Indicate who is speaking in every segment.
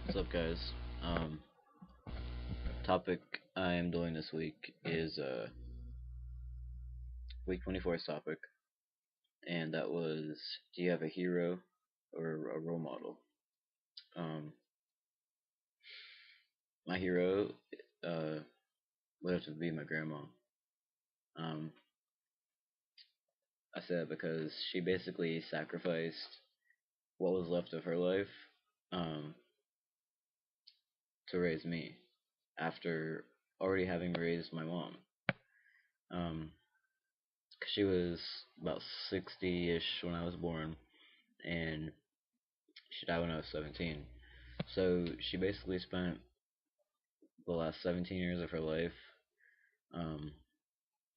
Speaker 1: What's up, guys? Um, Topic I am doing this week is week 24's topic, and that was, do you have a hero or a role model? Um, my hero uh, would have to be my grandma. Um, I say that because she basically sacrificed what was left of her life um, to raise me after already having raised my mom. 'Cause she was about 60-ish when I was born, and she died when I was 17. So she basically spent the last 17 years of her life um,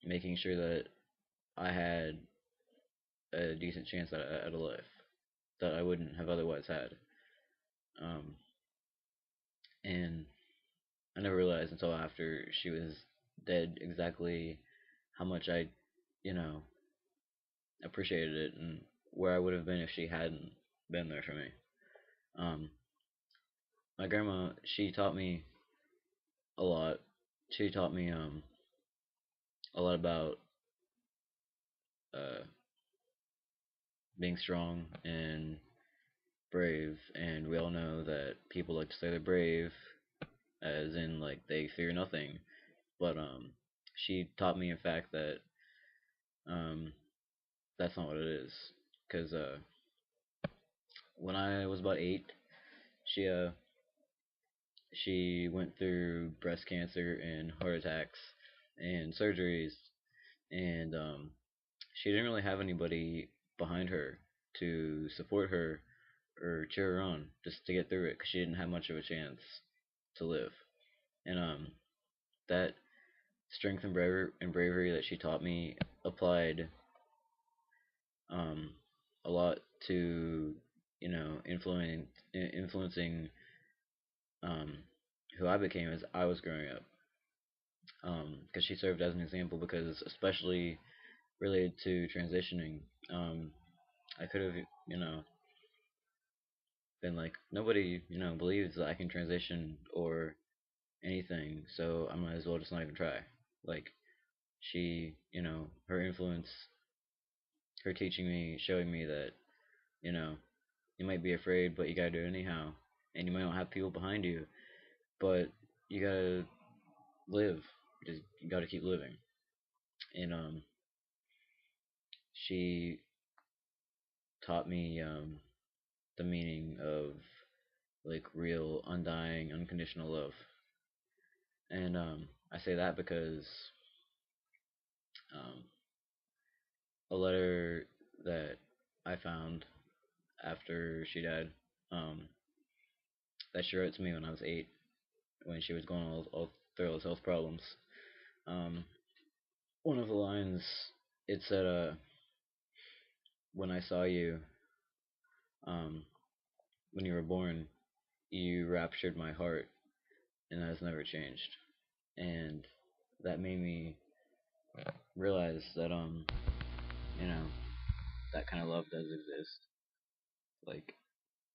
Speaker 1: making sure that I had a decent chance at a life that I wouldn't have otherwise had. Um, and I never realized until after she was dead exactly how much I, you know, appreciated it and where I would have been if she hadn't been there for me. Um, my grandma, she taught me a lot. She taught me a lot about uh, being strong and brave, and we all know that people like to say they're brave, as in like they fear nothing. But she taught me in fact that um, that's not what it is. Because when I was about 8, she uh she went through breast cancer and heart attacks and surgeries, and she didn't really have anybody behind her to support her or cheer her on just to get through it because she didn't have much of a chance to live. And that strength and bravery that she taught me applied um, a lot to influencing um, who I became as I was growing up. Because she served as an example. Because especially related to transitioning, I could have been like, nobody believes that I can transition or anything, so I might as well just not even try. Like, she, her influence, her teaching me, showing me that, you know, you might be afraid, but you gotta do it anyhow. And you might not have people behind you, but you gotta live. You gotta keep living. And she taught me the meaning of like real, undying, unconditional love. And I say that because um, a letter that I found after she died, um, that she wrote to me when I was 8, when she was going all through those health problems. Um, One of the lines, it said, "When I saw you, um, when you were born, you raptured my heart, and that has never changed." And that made me realize that you know, that kind of love does exist. Like,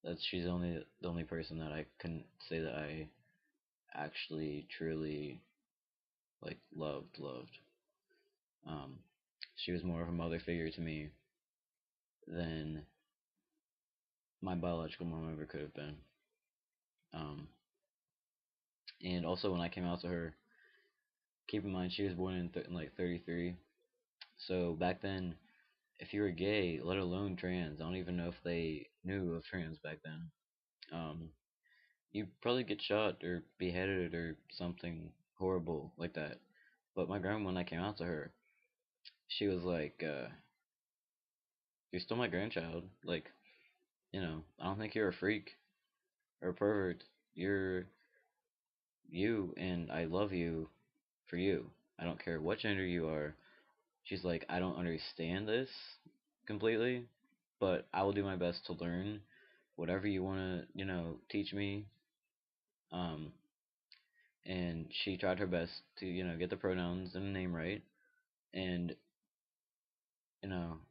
Speaker 1: that she's the only person that I can say that I actually truly like loved. Um, she was more of a mother figure to me than my biological mom ever could have been. Um, and also when I came out to her, keep in mind she was born in like 33. So back then, if you were gay, let alone trans, I don't even know if they knew of trans back then. Um, you'd probably get shot or beheaded or something horrible like that. But my grandma, when I came out to her, she was like, "You're still my grandchild. Like, I don't think you're a freak or a pervert. You're you, and I love you for you. I don't care what gender you are." She's like, "I don't understand this completely, but I will do my best to learn whatever you want to, teach me." Um, and she tried her best to, get the pronouns and the name right. And,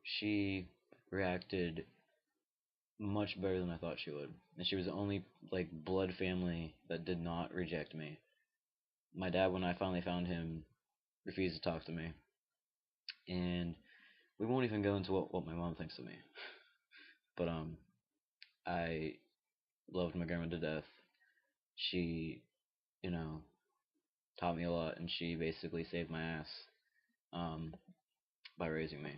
Speaker 1: she reacted much better than I thought she would. And she was the only like blood family that did not reject me. My dad, when I finally found him, refused to talk to me, and we won't even go into what my mom thinks of me. But I loved my grandma to death. She, you know, taught me a lot, and she basically saved my ass um, by raising me.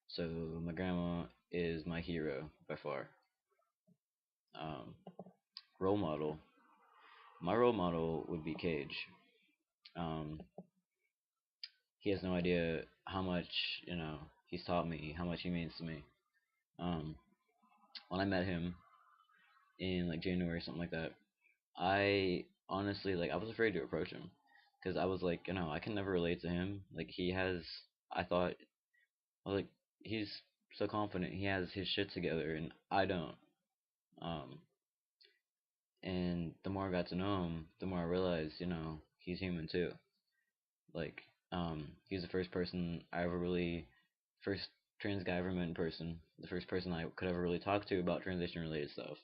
Speaker 1: So my grandma is my hero by far. Um, Role model. My role model would be Cage. Um, he has no idea how much he's taught me, how much he means to me. Um, when I met him in like January or something like that, I honestly like I was afraid to approach him because I was like, I can never relate to him. Like he has, I thought, I was like, he's so confident, he has his shit together, and I don't. Um, and the more I got to know him, the more I realized, he's human too. Like, he's the first person I ever really, first trans guy I ever met in person, the first person I could ever really talk to about transition related stuff,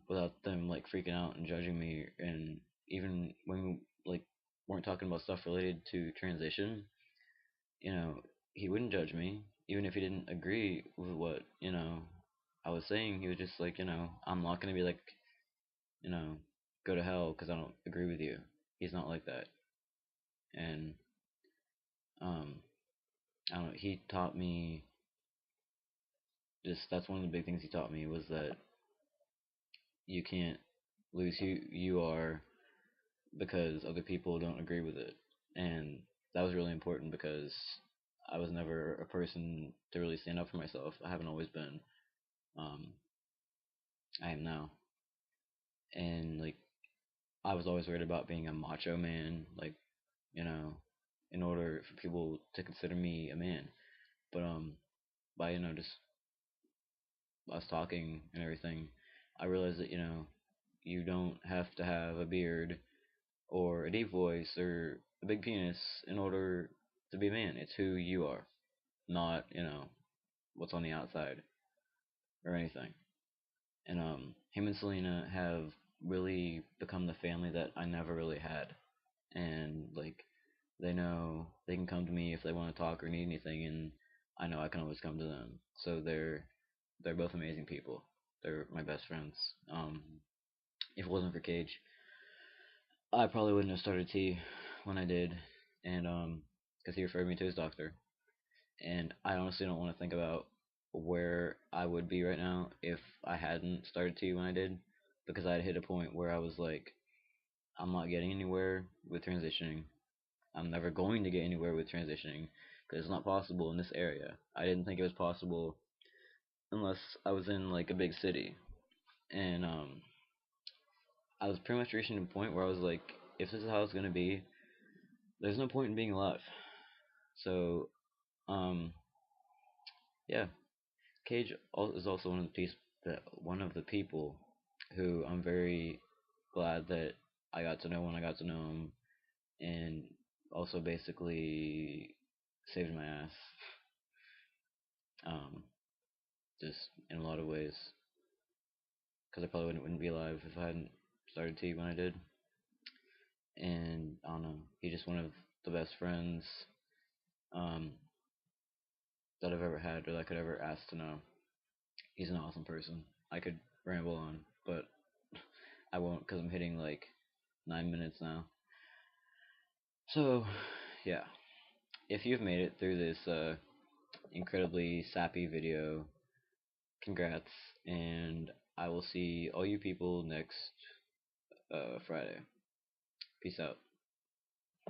Speaker 1: without them like freaking out and judging me. And even when we like weren't talking about stuff related to transition, you know, he wouldn't judge me, even if he didn't agree with what I was saying. He was just like, I'm not gonna be like, you know, go to hell because I don't agree with you. He's not like that, and um, I don't know. He taught me just that's one of the big things he taught me was that you can't lose who you are because other people don't agree with it. And that was really important because I was never a person to really stand up for myself. I haven't always been. Um, I am now. And like I was always worried about being a macho man, like, you know, in order for people to consider me a man. But by just us talking and everything, I realized that, you don't have to have a beard or a deep voice or a big penis in order to be a man. It's who you are, not what's on the outside or anything. And him and Selena have really become the family that I never really had. And like they know they can come to me if they want to talk or need anything, and I know I can always come to them. So they're both amazing people. They're my best friends. If it wasn't for Cage, I probably wouldn't have started T when I did, and because he referred me to his doctor. And I honestly don't want to think about where I would be right now if I hadn't started T when I did, because I'd hit a point where I was like, I'm not getting anywhere with transitioning. I'm never going to get anywhere with transitioning because it's not possible in this area. I didn't think it was possible unless I was in like a big city, and I was pretty much reaching a point where I was like, if this is how it's gonna be, there's no point in being alive. So, um, yeah, Cage is also one of the people who I'm very glad that I got to know when I got to know him, and also basically saved my ass. Um, just in a lot of ways, because I probably wouldn't be alive if I hadn't started T when I did. And I don't know, he's just one of the best friends um, that I've ever had or that I could ever ask to know. He's an awesome person. I could ramble on, but I won't because I'm hitting like 9 minutes now. So, yeah, if you've made it through this incredibly sappy video, congrats, and I will see all you people next Friday. Peace out.